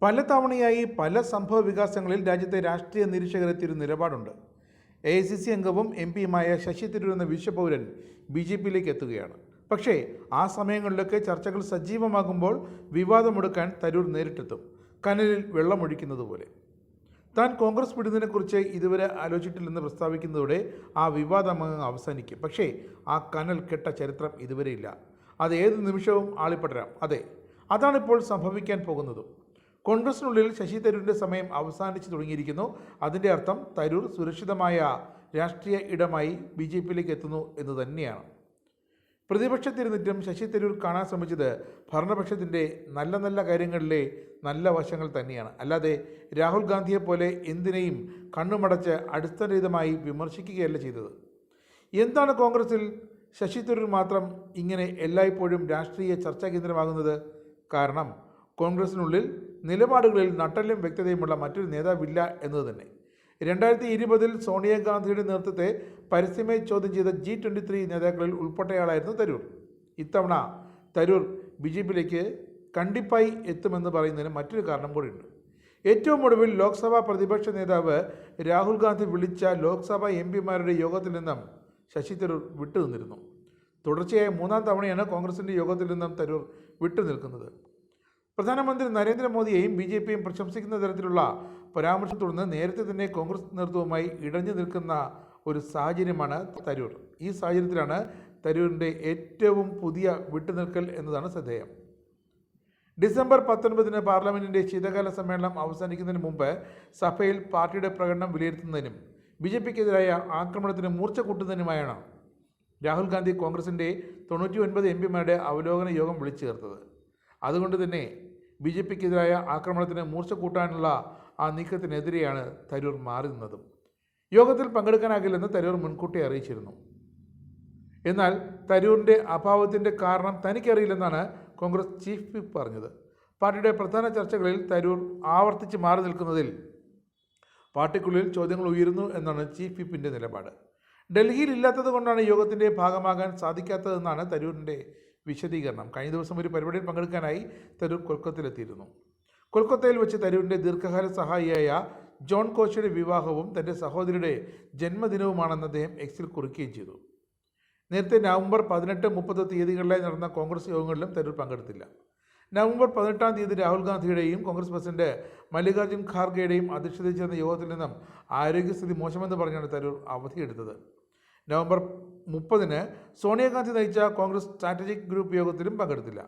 പല തവണയായി പല സംഭവ വികാസങ്ങളിൽ രാജ്യത്തെ രാഷ്ട്രീയ നിരീക്ഷകരെത്തിയൊരു നിലപാടുണ്ട്. AICC അംഗവും MP-യുമായ ശശി തരൂർ എന്ന വിശ്വപൗരൻ BJP-യിലേക്ക് എത്തുകയാണ്. പക്ഷേ ആ സമയങ്ങളിലൊക്കെ ചർച്ചകൾ സജീവമാകുമ്പോൾ വിവാദമൊടുക്കാൻ തരൂർ നേരിട്ടെത്തും, കനലിൽ വെള്ളമൊഴിക്കുന്നത് പോലെ. താൻ കോൺഗ്രസ് വിടുന്നതിനെക്കുറിച്ച് ഇതുവരെ ആലോചിച്ചിട്ടില്ലെന്ന് പ്രസ്താവിക്കുന്നതോടെ ആ വിവാദം അവസാനിക്കും. പക്ഷേ ആ കനൽ കെട്ട ചരിത്രം ഇതുവരെയില്ല. അത് ഏത് നിമിഷവും ആളിപ്പടരാം. അതെ, അതാണിപ്പോൾ സംഭവിക്കാൻ പോകുന്നതും. കോൺഗ്രസിനുള്ളിൽ ശശി തരൂരിൻ്റെ സമയം അവസാനിച്ചു തുടങ്ങിയിരിക്കുന്നു. അതിൻ്റെ അർത്ഥം തരൂർ സുരക്ഷിതമായ രാഷ്ട്രീയ ഇടമായി BJP-യിലേക്ക് എത്തുന്നു എന്ന് തന്നെയാണ്. പ്രതിപക്ഷത്തിരുന്നിട്ടും ശശി തരൂർ കാണാൻ ശ്രമിച്ചത് ഭരണപക്ഷത്തിൻ്റെ നല്ല നല്ല കാര്യങ്ങളിലെ നല്ല വശങ്ങൾ തന്നെയാണ്. അല്ലാതെ രാഹുൽ ഗാന്ധിയെപ്പോലെ എന്തിനേയും കണ്ണുമടച്ച് അടിസ്ഥാനരഹിതമായി വിമർശിക്കുകയല്ല ചെയ്തത്. എന്താണ് കോൺഗ്രസിൽ ശശി തരൂർ മാത്രം ഇങ്ങനെ എല്ലായ്പ്പോഴും രാഷ്ട്രീയ ചർച്ചാ കേന്ദ്രമാകുന്നത്? കാരണം കോൺഗ്രസിനുള്ളിൽ നിലപാടുകളിൽ നട്ടെല്ലും വ്യക്തതയുമുള്ള മറ്റൊരു നേതാവില്ല എന്നത് തന്നെ. 2020 സോണിയാഗാന്ധിയുടെ നേതൃത്വത്തെ പരസ്യമായി ചോദ്യം ചെയ്ത G23 നേതാക്കളിൽ ഉൾപ്പെട്ടയാളായിരുന്നു തരൂർ. ഇത്തവണ തരൂർ BJP-യിലേക്ക് കണ്ടിപ്പായി എത്തുമെന്ന് പറയുന്നതിന് മറ്റൊരു കാരണം കൂടിയുണ്ട്. ഏറ്റവും ഒടുവിൽ ലോക്സഭാ പ്രതിപക്ഷ നേതാവ് രാഹുൽ ഗാന്ധി വിളിച്ച ലോക്സഭാ MP-മാരുടെ യോഗത്തിൽ നിന്നും ശശി തരൂർ വിട്ടുനിന്നിരുന്നു. തുടർച്ചയായ 3-ാം തവണയാണ് കോൺഗ്രസിൻ്റെ യോഗത്തിൽ നിന്നും തരൂർ വിട്ടുനിൽക്കുന്നത്. പ്രധാനമന്ത്രി നരേന്ദ്രമോദിയെയും BJP-യും പ്രശംസിക്കുന്ന തരത്തിലുള്ള പരാമർശം തുടർന്ന് നേരത്തെ തന്നെ കോൺഗ്രസ് നേതൃത്വവുമായി ഇടഞ്ഞു നിൽക്കുന്ന ഒരു സാഹചര്യമാണ് തരൂർ. ഈ സാഹചര്യത്തിലാണ് തരൂരിൻ്റെ ഏറ്റവും പുതിയ വിട്ടുനിൽക്കൽ എന്നതാണ് ശ്രദ്ധേയം. ഡിസംബർ 19 പാർലമെൻറ്റിൻ്റെ ശീതകാല സമ്മേളനം അവസാനിക്കുന്നതിന് മുമ്പ് സഭയിൽ പാർട്ടിയുടെ പ്രകടനം വിലയിരുത്തുന്നതിനും BJP-ക്കെതിരായ ആക്രമണത്തിന് മൂർച്ച കൂട്ടുന്നതിനുമായാണ് രാഹുൽ ഗാന്ധി കോൺഗ്രസിൻ്റെ 99 MP-മാരുടെ അവലോകന യോഗം വിളിച്ചു ചേർത്തത്. അതുകൊണ്ട് തന്നെ BJP-ക്കെതിരായ ആക്രമണത്തിന് മൂർച്ച കൂട്ടാനുള്ള ആ നീക്കത്തിനെതിരെയാണ് തരൂർ മാറി നിന്നതും. യോഗത്തിൽ പങ്കെടുക്കാനാകില്ലെന്ന് തരൂർ മുൻകൂട്ടി അറിയിച്ചിരുന്നു. എന്നാൽ തരൂരിൻ്റെ അഭാവത്തിൻ്റെ കാരണം തനിക്കറിയില്ലെന്നാണ് കോൺഗ്രസ് ചീഫ് വിപ്പ് പറഞ്ഞത്. പാർട്ടിയുടെ പ്രധാന ചർച്ചകളിൽ തരൂർ ആവർത്തിച്ച് മാറി നിൽക്കുന്നതിൽ പാർട്ടിക്കുള്ളിൽ ചോദ്യങ്ങൾ ഉയരുന്നു എന്നാണ് ചീഫ് വിപ്പിൻ്റെ നിലപാട്. ഡൽഹിയിൽ ഇല്ലാത്തത് കൊണ്ടാണ് യോഗത്തിൻ്റെ ഭാഗമാകാൻ സാധിക്കാത്തതെന്നാണ് തരൂരിൻ്റെ വിശദീകരണം. കഴിഞ്ഞ ദിവസം ഒരു പരിപാടിയിൽ പങ്കെടുക്കാനായി തരൂർ കൊൽക്കത്തയിലെത്തിയിരുന്നു. കൊൽക്കത്തയിൽ വെച്ച് തരൂരിൻ്റെ ദീർഘകാല സഹായിയായ ജോൺ കോശയുടെ വിവാഹവും തൻ്റെ സഹോദരിയുടെ ജന്മദിനവുമാണെന്ന് അദ്ദേഹം എക്സിൽ കുറിക്കുകയും ചെയ്തു. നേരത്തെ നവംബർ 18, 30 തീയതികളിലായി നടന്ന കോൺഗ്രസ് യോഗങ്ങളിലും തരൂർ പങ്കെടുത്തില്ല. നവംബർ 18-ാം തീയതി രാഹുൽ ഗാന്ധിയുടെയും കോൺഗ്രസ് പ്രസിഡന്റ് മല്ലികാർജ്ജുൻ ഖാർഗെയുടെയും അധ്യക്ഷതയിൽ ചേർന്ന യോഗത്തിൽ നിന്നും ആരോഗ്യസ്ഥിതി മോശമെന്ന് പറഞ്ഞാണ് തരൂർ അവധിയെടുത്തത്. നവംബർ 30-ന് സോണിയാഗാന്ധി നയിച്ച കോൺഗ്രസ് സ്ട്രാറ്റജിക് ഗ്രൂപ്പ് യോഗത്തിലും പങ്കെടുത്തില്ല.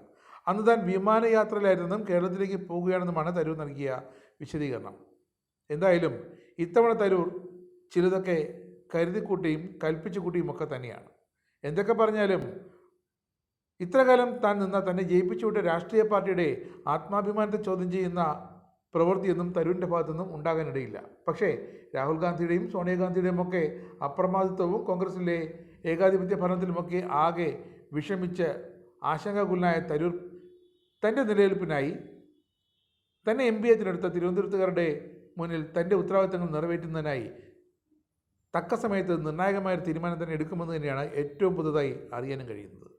അന്ന് താൻ വിമാനയാത്രയിലായിരുന്നെന്നും കേരളത്തിലേക്ക് പോകുകയാണെന്നുമാണ് തരൂർ നൽകിയ വിശദീകരണം. എന്തായാലും ഇത്തവണ തരൂർ ചിലതൊക്കെ കരുതിക്കൂട്ടിയും കൽപ്പിച്ചുകൂട്ടിയും ഒക്കെ തന്നെയാണ്. എന്തൊക്കെ പറഞ്ഞാലും ഇത്രകാലം താൻ നിന്ന തന്നെ ജയിപ്പിച്ചുവിട്ട രാഷ്ട്രീയ പാർട്ടിയുടെ ആത്മാഭിമാനത്തെ ചോദ്യം ചെയ്യുന്ന പ്രവൃത്തിയൊന്നും തരൂരിൻ്റെ ഭാഗത്തുനിന്നും ഉണ്ടാകാനിടയില്ല. പക്ഷേ രാഹുൽ ഗാന്ധിയുടെയും സോണിയാഗാന്ധിയുടെയും ഒക്കെ അപ്രമാദിത്വവും കോൺഗ്രസിലെ ഏകാധിപത്യ ഭരണത്തിലുമൊക്കെ ആകെ വിഷമിച്ച് ആശങ്കാകുലനായ തരൂർ തൻ്റെ നിലനിൽപ്പിനായി തന്നെ MP-യെ തിരഞ്ഞെടുത്ത തിരുവനന്തപുരത്തുകാരുടെ മുന്നിൽ തൻ്റെ ഉത്തരവാദിത്തങ്ങൾ നിറവേറ്റുന്നതിനായി തക്ക സമയത്ത് നിർണായകമായ തീരുമാനം തന്നെ എടുക്കുമെന്ന് തന്നെയാണ് ഏറ്റവും പുതുതായി അറിയാനും കഴിയുന്നത്.